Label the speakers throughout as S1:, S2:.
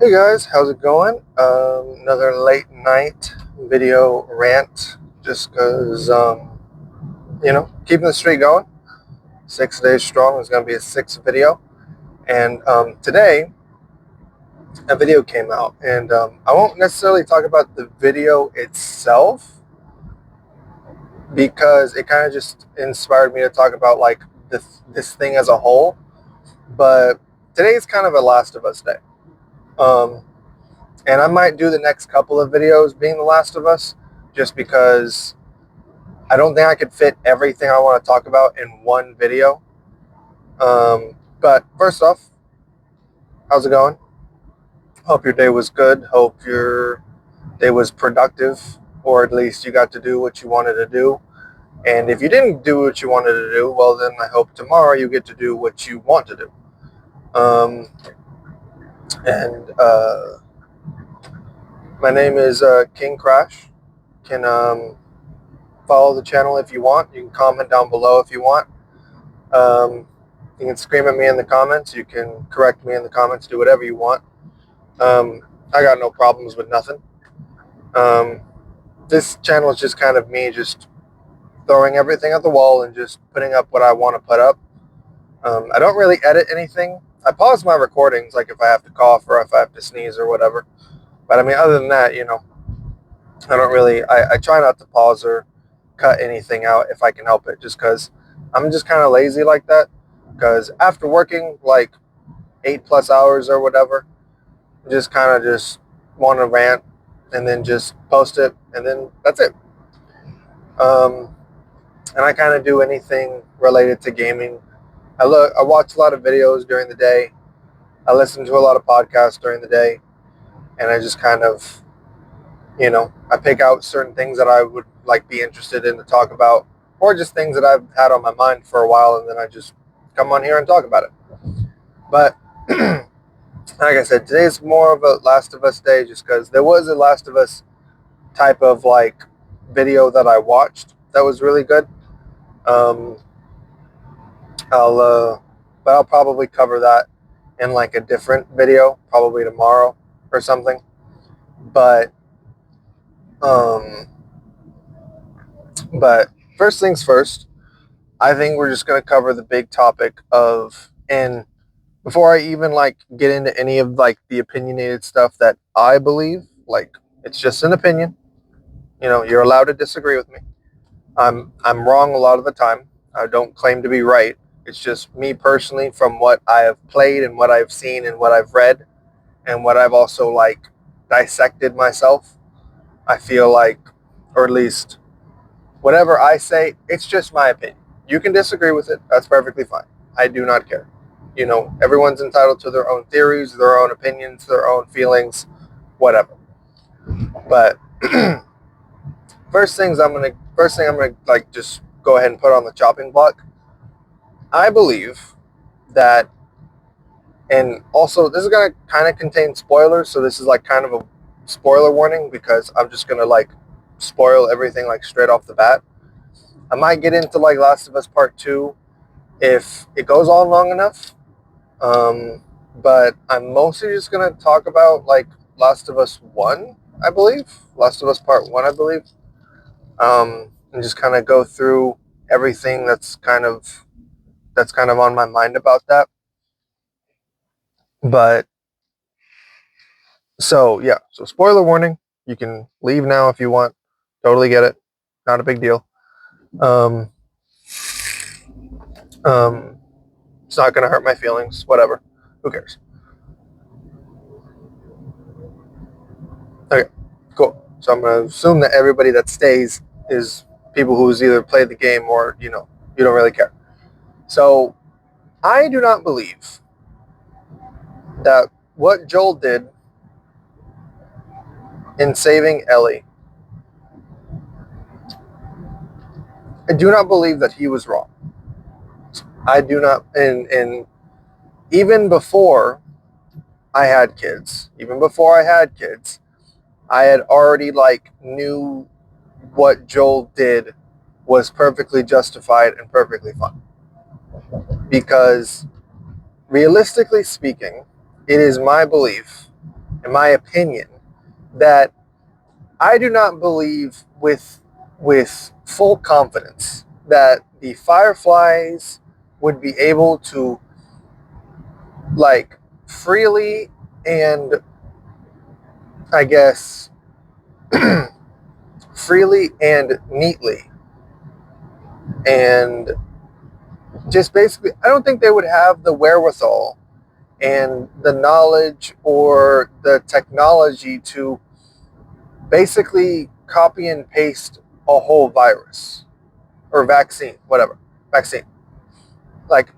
S1: Hey guys, how's it going? Another late night video rant, just because, keeping the streak going. 6 days strong is going to be a sixth video. And today, a video came out, and I won't necessarily talk about the video itself because it kind of just inspired me to talk about like this thing as a whole. But today's kind of a Last of Us day. Um, and I might do the next couple of videos being The Last of Us just because I don't think I could fit everything I want to talk about in one video. But first off, how's it going? Hope your day was good. Hope your day was productive, or at least you got to do what you wanted to do. And if you didn't do what you wanted to do, well, then I hope tomorrow you get to do what you want to do. Um, and my name is King Crash. Can follow the channel if you want. You can comment down below if you want. Um, you can scream at me in the comments. You can correct me in the comments. Do whatever you want. Um, I got no problems with nothing. Um, this channel is just kind of me just throwing everything at the wall and just putting up what I want to put up. I don't really edit anything. I pause my recordings, like if I have to cough or if I have to sneeze or whatever. But I mean, other than that, I don't really, I try not to pause or cut anything out if I can help it, just because I'm just kind of lazy like that. Because after working like 8+ hours or whatever, just kind of just want to rant and then just post it and then that's it. Um, and I kind of do anything related to gaming. I watch a lot of videos during the day. I listen to a lot of podcasts during the day, and I just kind of, I pick out certain things that I would like be interested in to talk about, or just things that I've had on my mind for a while, and then I just come on here and talk about it. But like I said, today's more of a Last of Us day, just because there was a Last of Us type of like video that I watched that was really good. Um, I'll, but I'll probably cover that in like a different video, probably tomorrow or something. But um, but first things first, I think we're just gonna cover the big topic of, and before I even like get into any of like the opinionated stuff that I believe, like it's just an opinion. You're allowed to disagree with me. I'm wrong a lot of the time. I don't claim to be right. It's just me personally from what I have played and what I've seen and what I've read and what I've also like dissected myself. I feel like, or at least whatever I say, it's just my opinion. You can disagree with it. That's perfectly fine. I do not care. Everyone's entitled to their own theories, their own opinions, their own feelings, whatever. But first thing I'm gonna like just go ahead and put on the chopping block. I believe that, and also this is gonna kind of contain spoilers, so this is like kind of a spoiler warning because I'm just gonna like spoil everything like straight off the bat. I might get into like Last of Us Part 2 if it goes on long enough. But I'm mostly just gonna talk about like Last of Us 1, I believe. Last of Us Part 1, I believe. And just kind of go through everything that's kind of on my mind about that. But so yeah, so spoiler warning. You can leave now if you want. Totally get it. Not a big deal. Um, um, it's not gonna hurt my feelings. Whatever. Who cares? Okay, cool. So I'm gonna assume that everybody that stays is people who's either played the game or you don't really care. So I do not believe that what Joel did in saving Ellie, I do not believe that he was wrong. I do not, and even before even before I had kids, I had already like knew what Joel did was perfectly justified and perfectly fine. Because realistically speaking, it is my belief in my opinion, that I do not believe with full confidence that the Fireflies would be able to, like, freely and, I guess, freely and neatly, and just basically, I don't think they would have the wherewithal and the knowledge or the technology to basically copy and paste a whole virus or vaccine, whatever, vaccine. Like,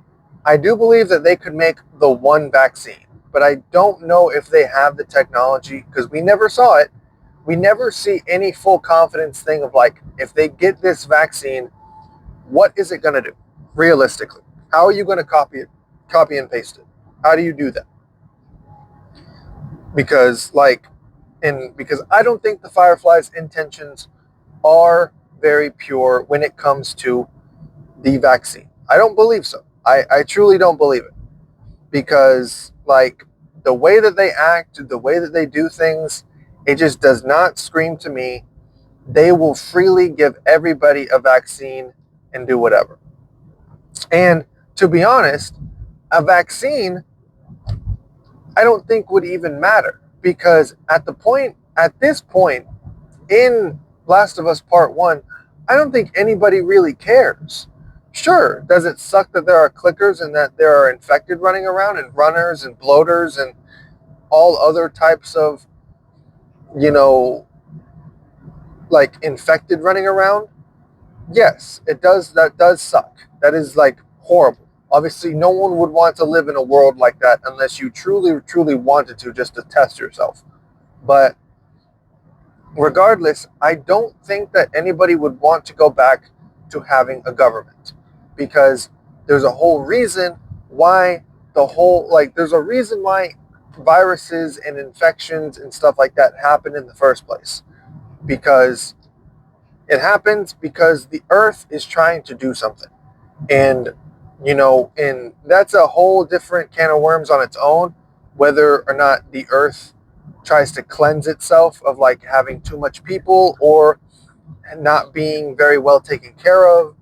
S1: I do believe that they could make the one vaccine, but I don't know if they have the technology because we never saw it. We never see any full confidence thing of, like, if they get this vaccine, what is it going to do realistically? How are you going to copy and paste it? How do you do that? Because, like, because I don't think the Fireflies' intentions are very pure when it comes to the vaccine. I don't believe so. I truly don't believe it. Because, like, the way that they act, the way that they do things, it just does not scream to me they will freely give everybody a vaccine and do whatever. And to be honest, a vaccine I don't think would even matter because at this point in Last of Us Part 1, I don't think anybody really cares. Sure, does it suck that there are clickers and that there are infected running around and runners and bloaters and all other types of, you know, like infected running around? Yes, it does. That does suck. That is, like, horrible. Obviously, no one would want to live in a world like that unless you truly, truly wanted to, just to test yourself. But regardless, I don't think that anybody would want to go back to having a government because there's a whole reason why there's a reason why viruses and infections and stuff like that happen in the first place. Because it happens because the earth is trying to do something. And, and that's a whole different can of worms on its own, whether or not the earth tries to cleanse itself of, like, having too much people or not being very well taken care of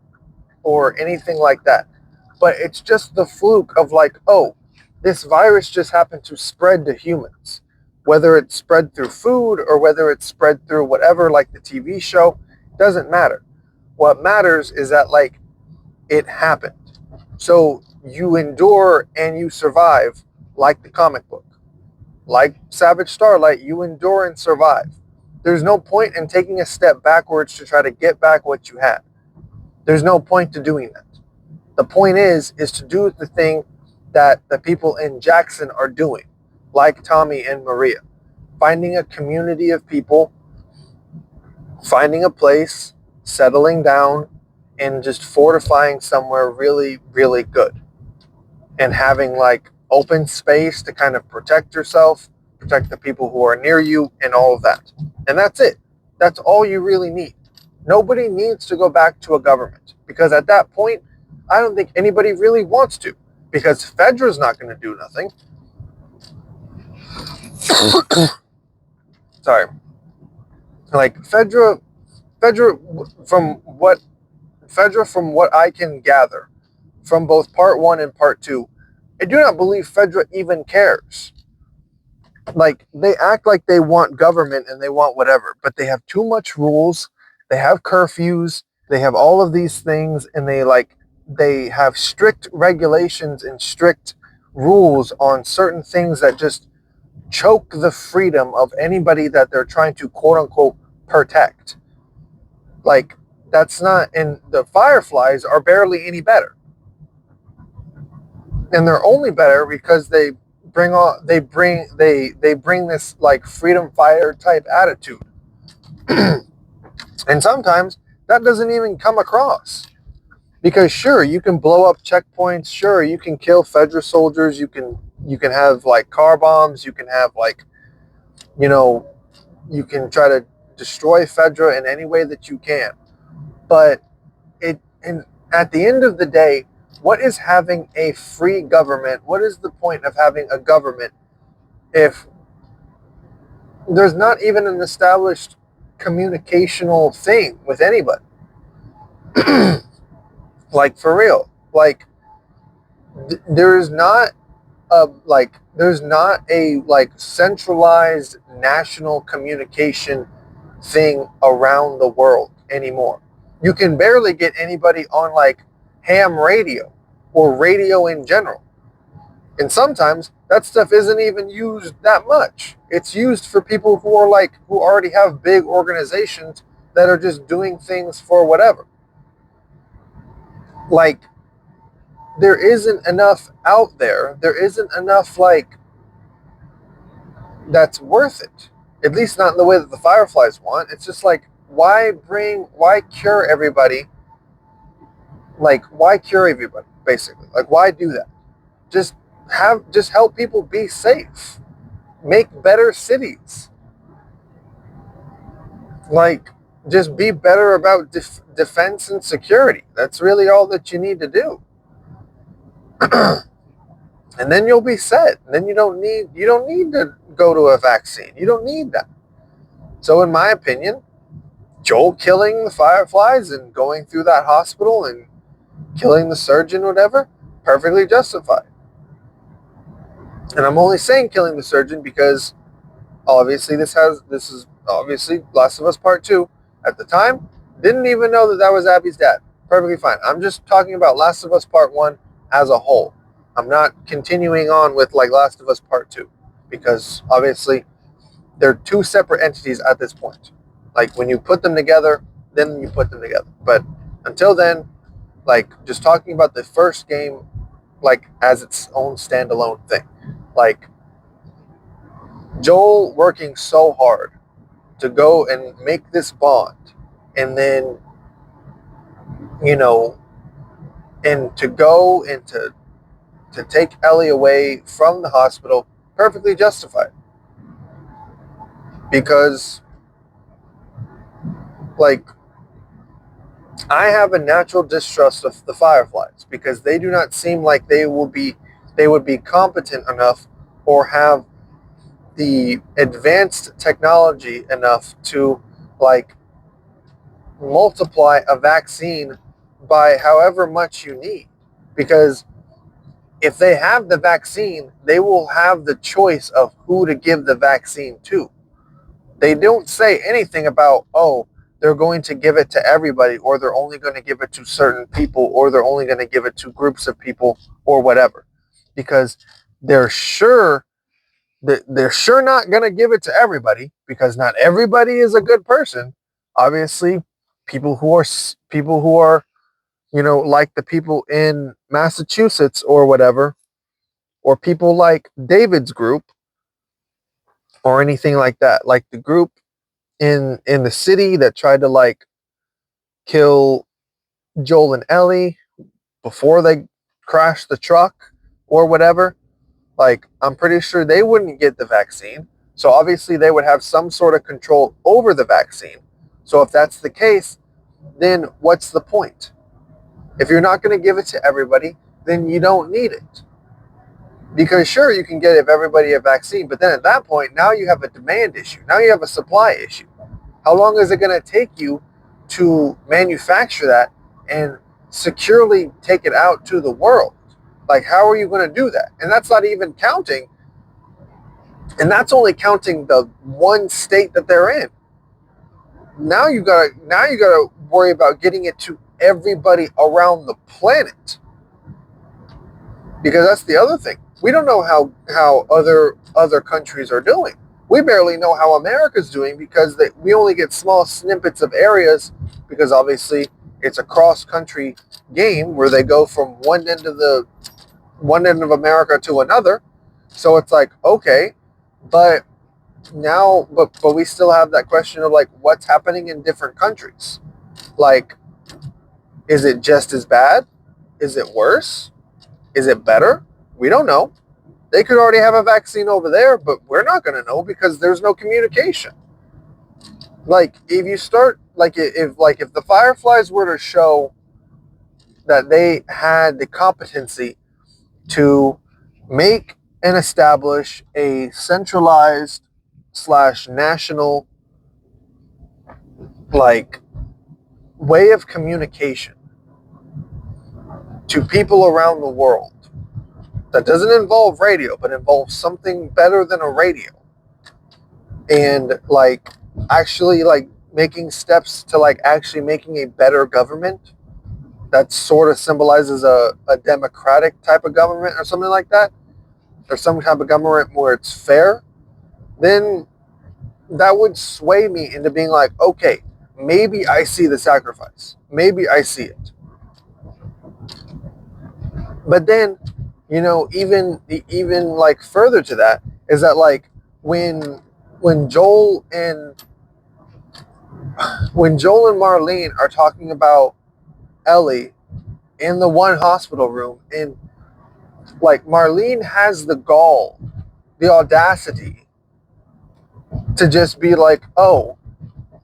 S1: or anything like that. But it's just the fluke of, like, oh, this virus just happened to spread to humans. Whether it's spread through food or whether it's spread through whatever, like the TV show, doesn't matter. What matters is that, like, it happened. So you endure and you survive, like the comic book. Like Savage Starlight, you endure and survive. There's no point in taking a step backwards to try to get back what you had. There's no point to doing that. The point is to do the thing that the people in Jackson are doing, like Tommy and Maria. Finding a community of people, finding a place, settling down, and just fortifying somewhere really, really good. And having, like, open space to kind of protect yourself, protect the people who are near you, and all of that. And that's it. That's all you really need. Nobody needs to go back to a government because at that point, I don't think anybody really wants to because Fedra's not going to do nothing. Sorry. Like, Fedra, from what I can gather from both Part 1 and Part 2, I do not believe Fedra even cares. Like, they act like they want government and they want whatever, but they have too much rules. They have curfews. They have all of these things, and they have strict regulations and strict rules on certain things that just choke the freedom of anybody that they're trying to quote unquote protect. Like, that's not, and the Fireflies are barely any better. And they're only better because they bring this, like, freedom fighter type attitude. And sometimes that doesn't even come across. Because sure, you can blow up checkpoints, sure, you can kill Fedra soldiers, you can have, like, car bombs, you can have, like, you can try to destroy Fedra in any way that you can. But at the end of the day, what is having a free government? What is the point of having a government if there's not even an established communicational thing with anybody. Like, for real. Like, there's not there's not a like centralized national communication thing around the world anymore. You can barely get anybody on like ham radio or radio in general. And sometimes that stuff isn't even used that much. It's used for people who are like who already have big organizations that are just doing things for whatever. Like, there isn't enough out there. There isn't enough like that's worth it. At least not in the way that the Fireflies want. It's just like, why cure everybody? Like, why cure everybody, basically? Like, why do that? Just just help people be safe. Make better cities. Like, just be better about defense and security. That's really all that you need to do. And then you'll be set. And then you don't need to go to a vaccine. You don't need that. So in my opinion, Joel killing the Fireflies and going through that hospital and killing the surgeon, whatever, perfectly justified. And I'm only saying killing the surgeon because obviously this is obviously Last of Us Part 2. At the time, didn't even know that was Abby's dad. Perfectly fine. I'm just talking about Last of Us Part 1 as a whole. I'm not continuing on with like Last of Us Part 2 because obviously they're two separate entities at this point. Like, when you put them together, then you put them together. But until then, like, just talking about the first game like as its own standalone thing. Like, Joel working so hard to go and make this bond, and then, you know, and to go and to take Ellie away from the hospital, perfectly justified. Because, like, I have a natural distrust of the Fireflies because they do not seem like they would be competent enough or have the advanced technology enough to like multiply a vaccine by however much you need. Because if they have the vaccine, they will have the choice of who to give the vaccine to. They don't say anything about, oh, they're going to give it to everybody, or they're only going to give it to certain people, or they're only going to give it to groups of people, or whatever. Because they're sure they're sure not going to give it to everybody, because not everybody is a good person. Obviously, people who are, like the people in Massachusetts or whatever, or people like David's group or anything like that, like the group in the city that tried to like kill Joel and Ellie before they crashed the truck or whatever. Like, I'm pretty sure they wouldn't get the vaccine. So obviously they would have some sort of control over the vaccine. So if that's the case, then what's the point? If you're not going to give it to everybody, then you don't need it. Because sure, you can give everybody a vaccine, but then at that point, now you have a demand issue. Now you have a supply issue. How long is it going to take you to manufacture that and securely take it out to the world? Like, how are you going to do that? And that's not even counting, and that's only counting the one state that they're in. Now you gotta worry about getting it to everybody around the planet. Because that's the other thing. We don't know how other countries are doing. We barely know how America's doing because we only get small snippets of areas, because obviously it's a cross-country game where they go from one end of America to another. So it's like, okay, but we still have that question of like, what's happening in different countries? Like, is it just as bad? Is it worse? Is it better? We don't know. They could already have a vaccine over there, but we're not going to know because there's no communication. Like, if you start, if the Fireflies were to show that they had the competency to make and establish a centralized slash national like way of communication to people around the world that doesn't involve radio, but involves something better than a radio, and like actually like making steps to like actually making a better government that sort of symbolizes a democratic type of government or something like that, or some type of government where it's fair, then that would sway me into being like, okay, maybe I see the sacrifice. Maybe I see it. But then, even like further to that is that like when when Joel and when Joel and Marlene are talking about Ellie in the one hospital room, and like Marlene has the gall, the audacity to just be like, oh,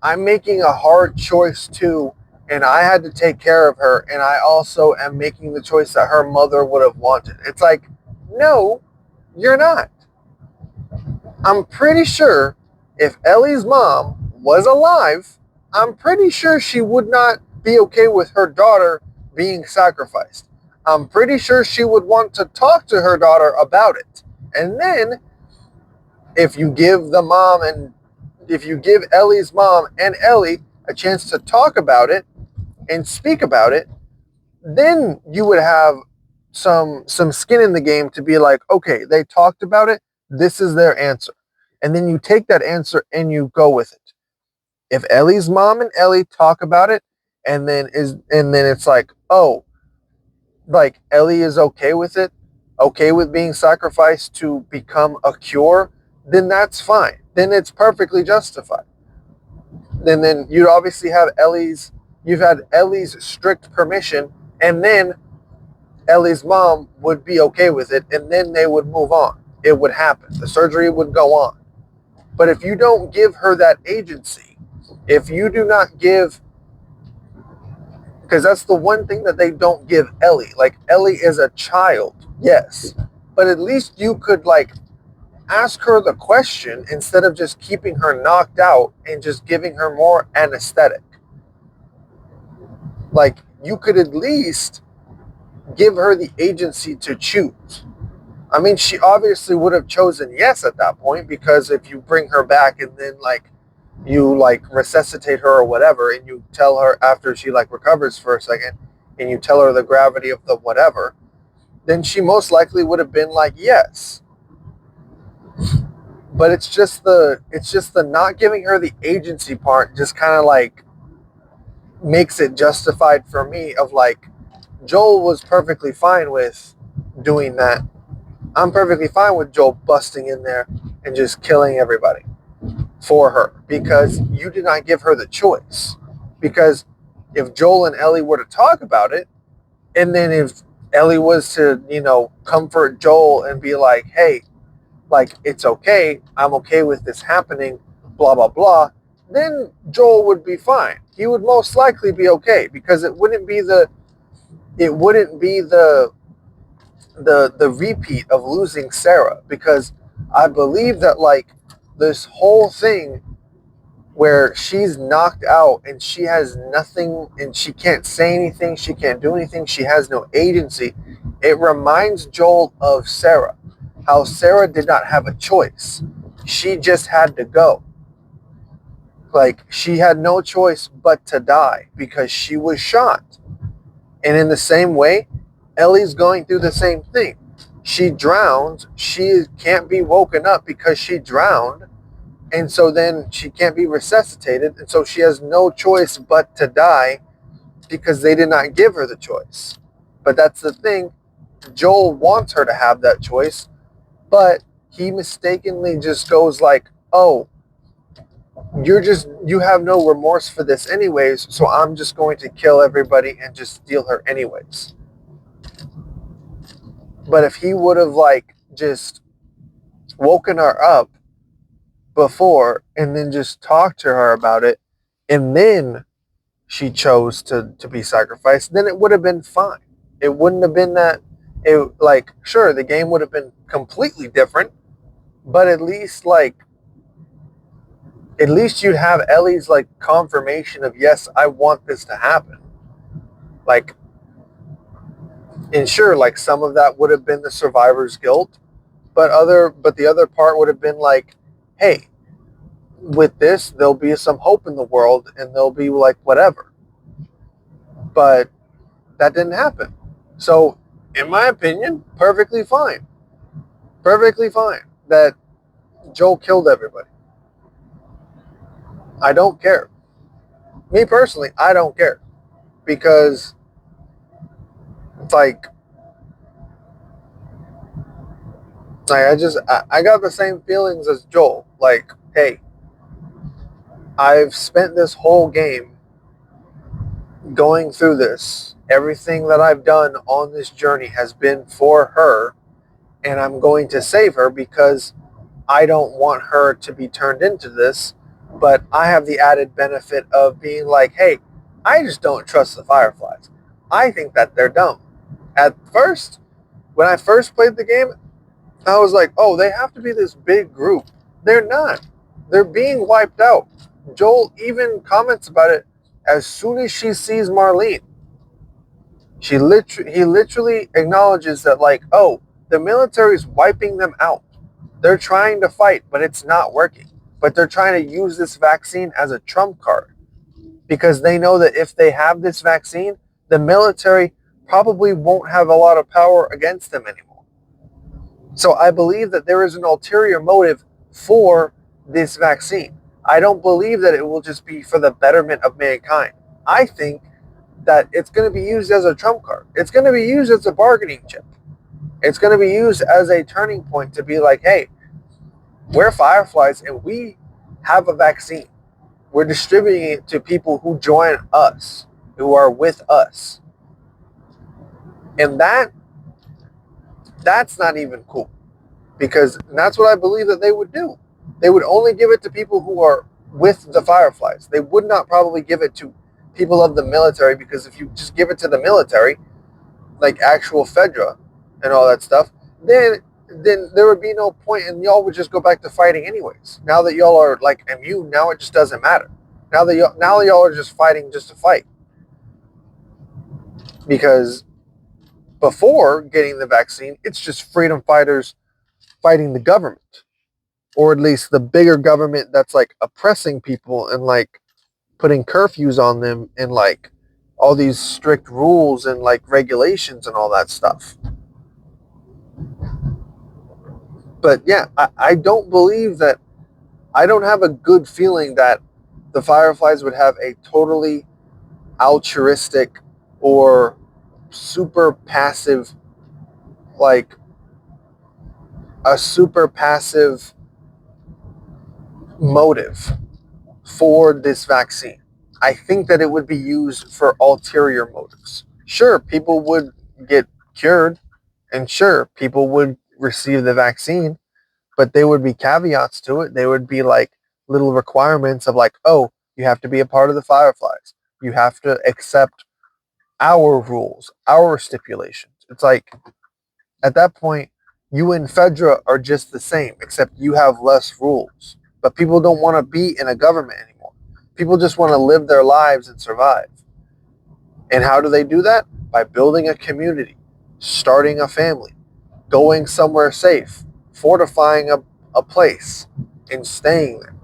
S1: I'm making a hard choice too, and I had to take care of her, and I also am making the choice that her mother would have wanted. It's like, no, you're not. I'm pretty sure if Ellie's mom was alive, I'm pretty sure she would not be okay with her daughter being sacrificed. I'm pretty sure she would want to talk to her daughter about it. And then if you give the mom and if you give Ellie's mom and Ellie a chance to talk about it and speak about it, then you would have some skin in the game to be like, okay, they talked about it. This is their answer. And then you take that answer and you go with it. If Ellie's mom and Ellie talk about it and then it's like, oh, like Ellie is okay with it, okay with being sacrificed to become a cure, then that's fine. Then it's perfectly justified. Then you'd obviously have you've had Ellie's strict permission, and then Ellie's mom would be okay with it, and then they would move on. It would happen. The surgery would go on. But if you don't give her that agency, if you do not give, because that's the one thing that they don't give Ellie. Like, Ellie is a child, yes, but at least you could like ask her the question instead of just keeping her knocked out and just giving her more anesthetic. Like, you could at least give her the agency to choose. I mean, she obviously would have chosen yes at that point, because if you bring her back and then like you like resuscitate her or whatever, and you tell her after she like recovers for a second and you tell her the gravity of the whatever, then she most likely would have been like yes. But it's just the not giving her the agency part just kind of like makes it justified for me of like, Joel was perfectly fine with doing that. I'm perfectly fine with Joel busting in there and just killing everybody for her, because you did not give her the choice. Because if Joel and Ellie were to talk about it, and then if Ellie was to, comfort Joel and be like, hey, like, it's okay, I'm okay with this happening, blah, blah, blah, then Joel would be fine. He would most likely be okay, because it wouldn't be the repeat of losing Sarah, because I believe that like this whole thing where she's knocked out and she has nothing and she can't say anything, she can't do anything, she has no agency, it reminds Joel of Sarah, how Sarah did not have a choice. She just had to go. Like, she had no choice but to die because she was shot. And in the same way, Ellie's going through the same thing. She drowned. She can't be woken up because she drowned. And so then she can't be resuscitated. And so she has no choice but to die because they did not give her the choice. But that's the thing. Joel wants her to have that choice, but he mistakenly just goes like, oh, you have no remorse for this anyways, so I'm just going to kill everybody and just steal her anyways. But if he would have like just woken her up before and then just talked to her about it, and then she chose to be sacrificed, then it would have been fine. It wouldn't have been that it like, sure, the game would have been completely different, but at least like at least you'd have Ellie's like confirmation of, yes, I want this to happen. Like, and sure, like some of that would have been the survivor's guilt, but the other part would have been like, hey, with this there'll be some hope in the world and they'll be like whatever. But that didn't happen. So in my opinion, perfectly fine. Perfectly fine that Joel killed everybody. I don't care. Me personally, I don't care. Because it's like I got the same feelings as Joel. Like, hey, I've spent this whole game going through this. Everything that I've done on this journey has been for her, and I'm going to save her because I don't want her to be turned into this. But I have the added benefit of being like, hey, I just don't trust the Fireflies. I think that they're dumb. At first, when I first played the game, I was like, oh, they have to be this big group. They're not. They're being wiped out. Joel even comments about it as soon as she sees Marlene. He literally acknowledges that, like, oh, the military's wiping them out. They're trying to fight, but it's not working. But they're trying to use this vaccine as a trump card because they know that if they have this vaccine, the military probably won't have a lot of power against them anymore. So I believe that there is an ulterior motive for this vaccine. I don't believe that it will just be for the betterment of mankind. I think that it's going to be used as a trump card. It's going to be used as a bargaining chip. It's going to be used as a turning point to be like, hey, we're Fireflies and we have a vaccine. We're distributing it to people who join us, who are with us. And that's not even cool. Because that's what I believe that they would do. They would only give it to people who are with the Fireflies. They would not probably give it to people of the military, because if you just give it to the military, like actual Fedra and all that stuff, then there would be no point and y'all would just go back to fighting anyways. Now that y'all are like immune, now it just doesn't matter. Now y'all are just fighting just to fight. Because before getting the vaccine, it's just freedom fighters fighting the government, or at least the bigger government that's like oppressing people and like putting curfews on them and like all these strict rules and like regulations and all that stuff. But yeah, I don't believe that, I don't have a good feeling that the Fireflies would have a totally altruistic or super passive, like a super passive motive for this vaccine. I think that it would be used for ulterior motives. Sure, people would get cured, and sure, people would receive the vaccine, but there would be caveats to it. There would be like little requirements of like, oh, you have to be a part of the Fireflies. You have to accept our rules, our stipulations. It's like, at that point, you and Fedra are just the same, except you have less rules. But people don't want to be in a government anymore. People just want to live their lives and survive. And how do they do that? By building a community, starting a family, going somewhere safe, fortifying a place, and staying there,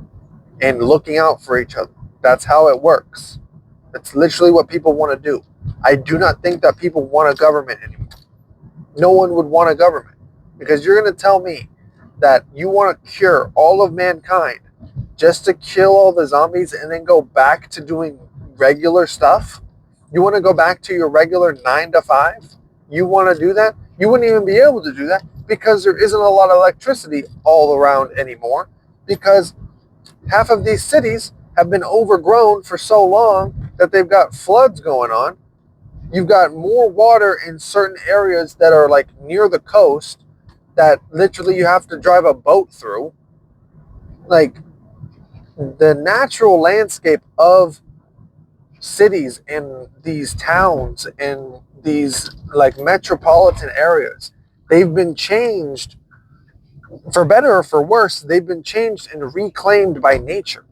S1: and looking out for each other. That's how it works. That's literally what people want to do. I do not think that people want a government anymore. No one would want a government, because you're going to tell me that you want to cure all of mankind just to kill all the zombies and then go back to doing regular stuff? You want to go back to your regular 9 to 5? You want to do that? You wouldn't even be able to do that because there isn't a lot of electricity all around anymore, because half of these cities have been overgrown for so long that they've got floods going on. You've got more water in certain areas that are like near the coast that literally you have to drive a boat through. Like, the natural landscape of cities and these towns and these like metropolitan areas, they've been changed for better or for worse. They've been changed and reclaimed by nature.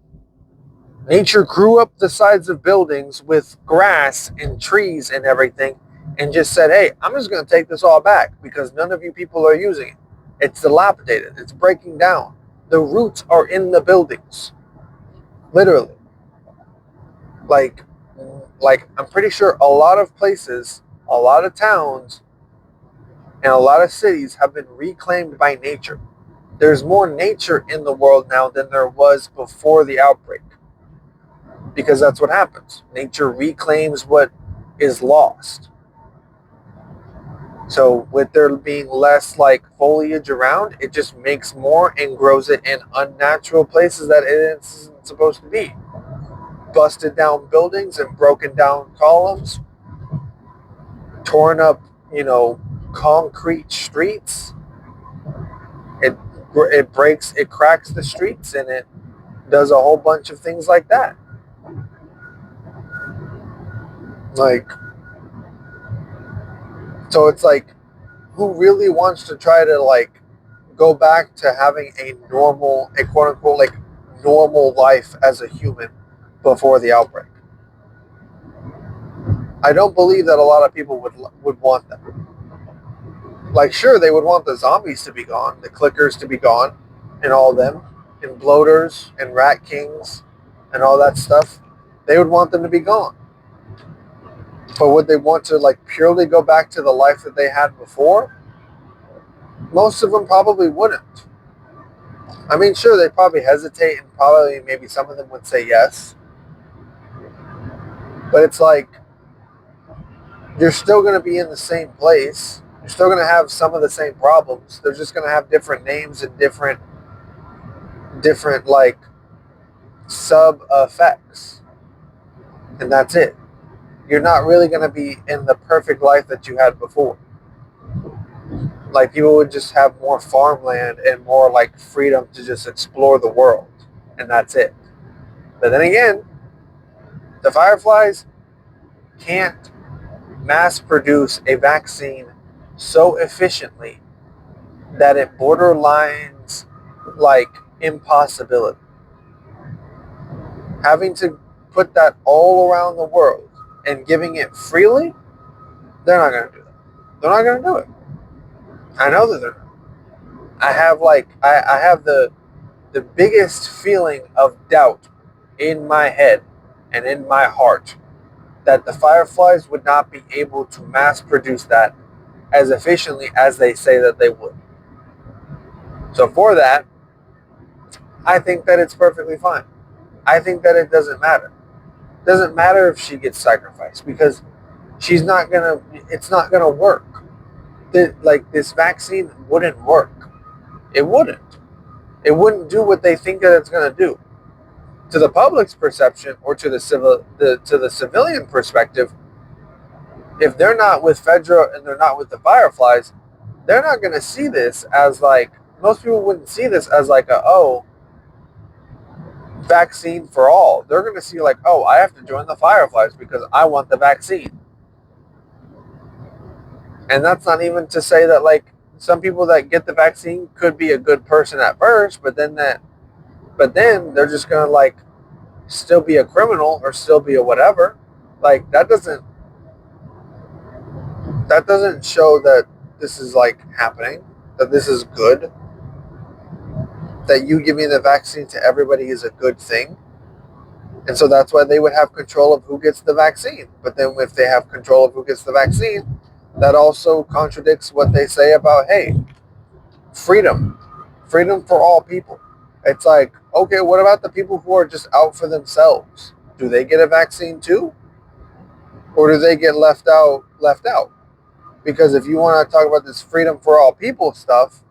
S1: Nature grew up the sides of buildings with grass and trees and everything and just said, hey, I'm just going to take this all back because none of you people are using it. It's dilapidated. It's breaking down. The roots are in the buildings. Literally. Like, I'm pretty sure a lot of places, a lot of towns, and a lot of cities have been reclaimed by nature. There's more nature in the world now than there was before the outbreak. Because that's what happens. Nature reclaims what is lost. So with there being less like foliage around, it just makes more and grows it in unnatural places that it isn't supposed to be. Busted down buildings and broken down columns, torn up, concrete streets. It breaks, it cracks the streets, and it does a whole bunch of things like that. Like, so it's like, who really wants to try to like go back to having a quote unquote like normal life as a human before the outbreak? I don't believe that a lot of people would want that. Like, sure, they would want the zombies to be gone, the clickers to be gone, and all of them, and bloaters and rat kings, and all that stuff. They would want them to be gone. But would they want to like purely go back to the life that they had before? Most of them probably wouldn't. I mean, sure, they'd probably hesitate, and probably maybe some of them would say yes. But it's like, you're still going to be in the same place. You're still going to have some of the same problems. They're just going to have different names and different like sub effects. And that's it. You're not really going to be in the perfect life that you had before. Like, people would just have more farmland and more like freedom to just explore the world. And that's it. But then again, the Fireflies can't mass produce a vaccine so efficiently that it borderlines like impossibility. Having to put that all around the world and giving it freely, they're not going to do that. They're not going to do it. I know that they're not. I have the biggest feeling of doubt in my head and in my heart that the Fireflies would not be able to mass produce that as efficiently as they say that they would. So for that, I think that it's perfectly fine. I think that it doesn't matter. It doesn't matter if she gets sacrificed because it's not gonna work. This vaccine wouldn't work. It wouldn't. It wouldn't do what they think that it's gonna do. To the public's perception or to the civilian perspective, if they're not with Fedra and they're not with the Fireflies, they're not gonna see this as like, most people wouldn't see this as like vaccine for all. They're going to see like, oh, I have to join the Fireflies because I want the vaccine. And that's not even to say that like some people that get the vaccine could be a good person at first, but then they're just going to like still be a criminal or still be a whatever. Like that doesn't show that this is like happening, that this is good. That you giving the vaccine to everybody is a good thing. And so that's why they would have control of who gets the vaccine. But then if they have control of who gets the vaccine, that also contradicts what they say about, hey, freedom for all people. It's like, okay, what about the people who are just out for themselves? Do they get a vaccine too? Or do they get left out? Because if you want to talk about this freedom for all people stuff,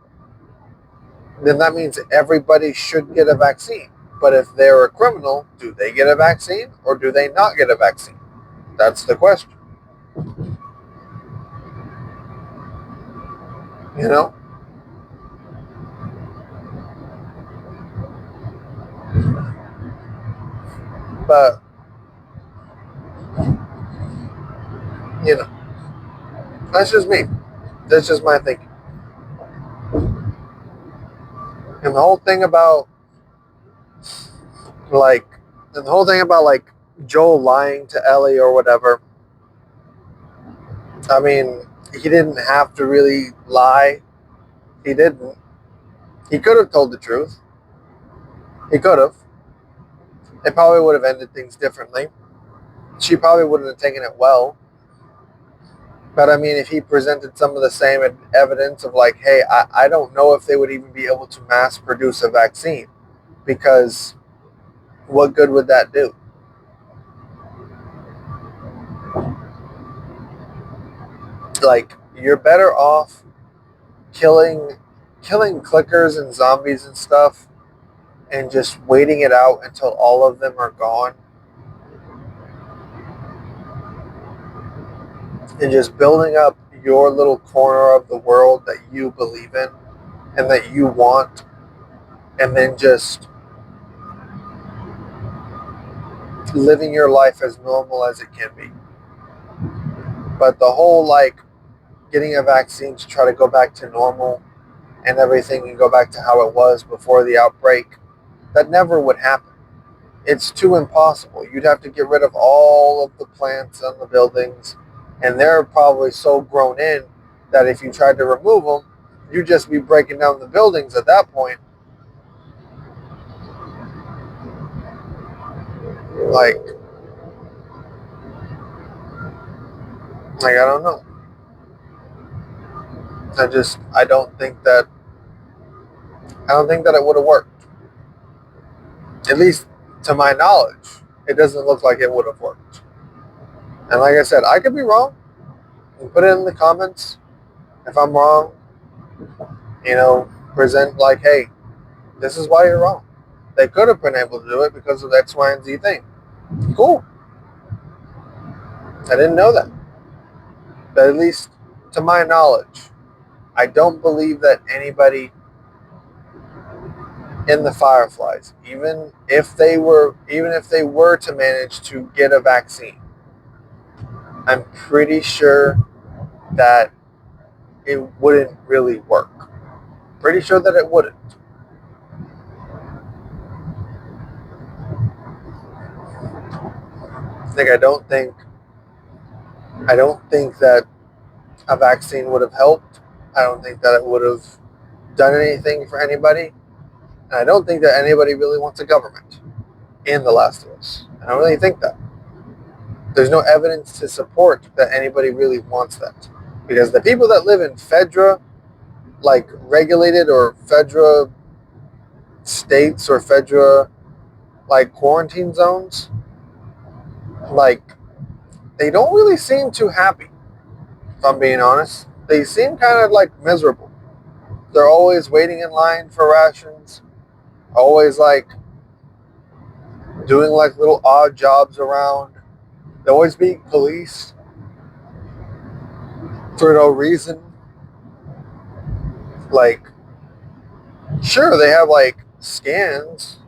S1: then that means everybody should get a vaccine. But if they're a criminal, do they get a vaccine or do they not get a vaccine? That's the question. You know? But, that's just me. That's just my thinking. And the whole thing about, like, And the whole thing about like Joel lying to Ellie or whatever, I mean, he didn't have to really lie. He didn't. He could have told the truth. He could have. It probably would have ended things differently. She probably wouldn't have taken it well. But I mean, if he presented some of the same evidence of like, hey, I don't know if they would even be able to mass produce a vaccine, because what good would that do? Like, you're better off killing clickers and zombies and stuff and just waiting it out until all of them are gone and just building up your little corner of the world that you believe in and that you want, and then just living your life as normal as it can be. But the whole like getting a vaccine to try to go back to normal and everything and go back to how it was before the outbreak, that never would happen. It's too impossible. You'd have to get rid of all of the plants on the buildings, and they're probably so grown in that if you tried to remove them, you'd just be breaking down the buildings at that point. Like, I don't know. I don't think that it would have worked. At least to my knowledge, it doesn't look like it would have worked. And like I said, I could be wrong. Put it in the comments if I'm wrong. Present like, hey, this is why you're wrong. They could have been able to do it because of X, Y, and Z thing. Cool. I didn't know that. But at least to my knowledge, I don't believe that anybody in the Fireflies, even if they were to manage to get a vaccine, I'm pretty sure that it wouldn't really work. Pretty sure that it wouldn't. Like I don't think that a vaccine would have helped. I don't think that it would have done anything for anybody. And I don't think that anybody really wants a government in The Last of Us. I don't really think that. There's no evidence to support that anybody really wants that. Because the people that live in Fedra, like regulated or Fedra states or Fedra like quarantine zones, like they don't really seem too happy, if I'm being honest. They seem kind of like miserable. They're always waiting in line for rations, always like doing like little odd jobs around. They always being policed for no reason. Like, sure, they have like scans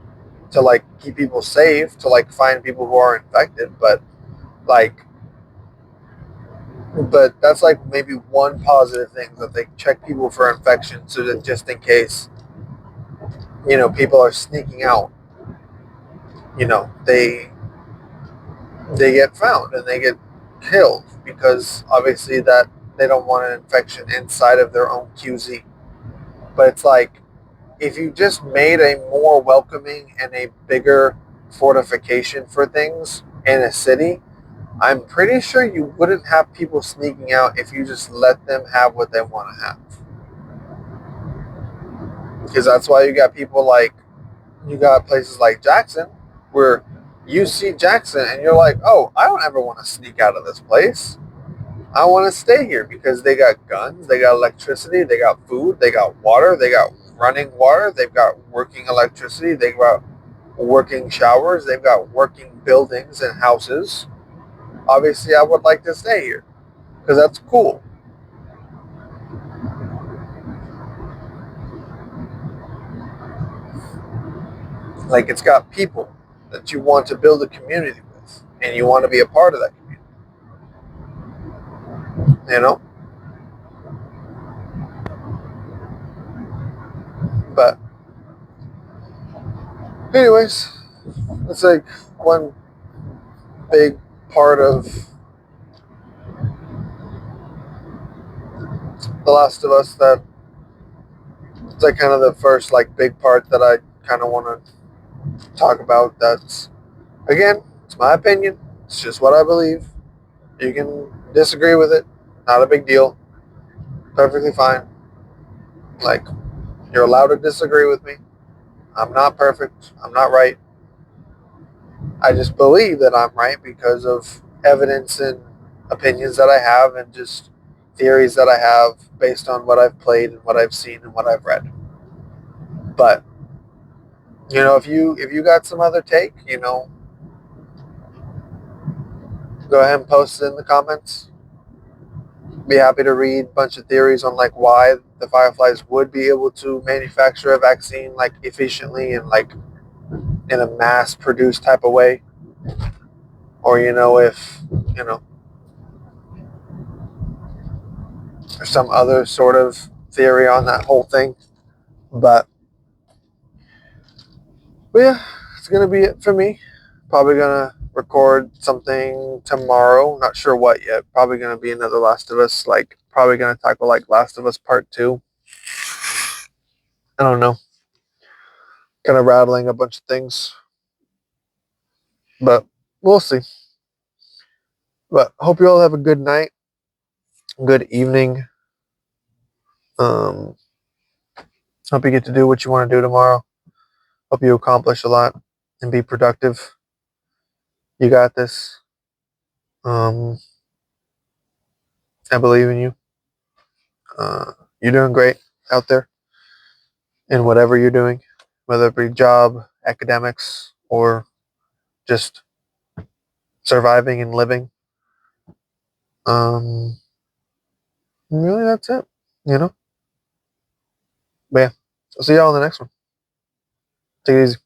S1: to like keep people safe, to like find people who are infected, like, but that's like maybe one positive thing, that they check people for infection so that just in case, people are sneaking out, they get found and they get killed because obviously that they don't want an infection inside of their own QZ. But it's like, if you just made a more welcoming and a bigger fortification for things in a city, I'm pretty sure you wouldn't have people sneaking out if you just let them have what they want to have. Because that's why you got places like Jackson, where you see Jackson and you're like, oh, I don't ever want to sneak out of this place. I want to stay here because they got guns, they got electricity, they got food, they got water, they got running water, they've got working electricity, they've got working showers, they've got working buildings and houses. Obviously, I would like to stay here because that's cool. Like, it's got people that you want to build a community with and you want to be a part of that community, you know? But anyways, it's like one big part of The Last of Us that it's like kind of the first like big part that I kind of want to talk about. That's again, it's my opinion. It's just what I believe. You can disagree with it. Not a big deal. Perfectly fine. Like you're allowed to disagree with me. I'm not perfect. I'm not right. I just believe that I'm right because of evidence and opinions that I have and just theories that I have based on what I've played and what I've seen and what I've read. But if you got some other take, go ahead and post it in the comments. Be happy to read a bunch of theories on like why the fireflies would be able to manufacture a vaccine like efficiently and like in a mass produced type of way. Or if you know there's some other sort of theory on that whole thing. But yeah, it's gonna be it for me. Probably gonna record something tomorrow. Not sure what yet. Probably gonna be another Last of Us. Like probably gonna tackle like Last of Us Part 2. I don't know. Kind of rattling a bunch of things, but we'll see. But hope you all have a good night, good evening. Um, hope you get to do what you want to do tomorrow. Hope you accomplish a lot and be productive. You got this. Um, I believe in you. You're doing great out there in whatever you're doing, whether it be job, academics, or just surviving and living. Um, really, that's it. You know. But yeah, I'll see y'all in the next one. Take it easy.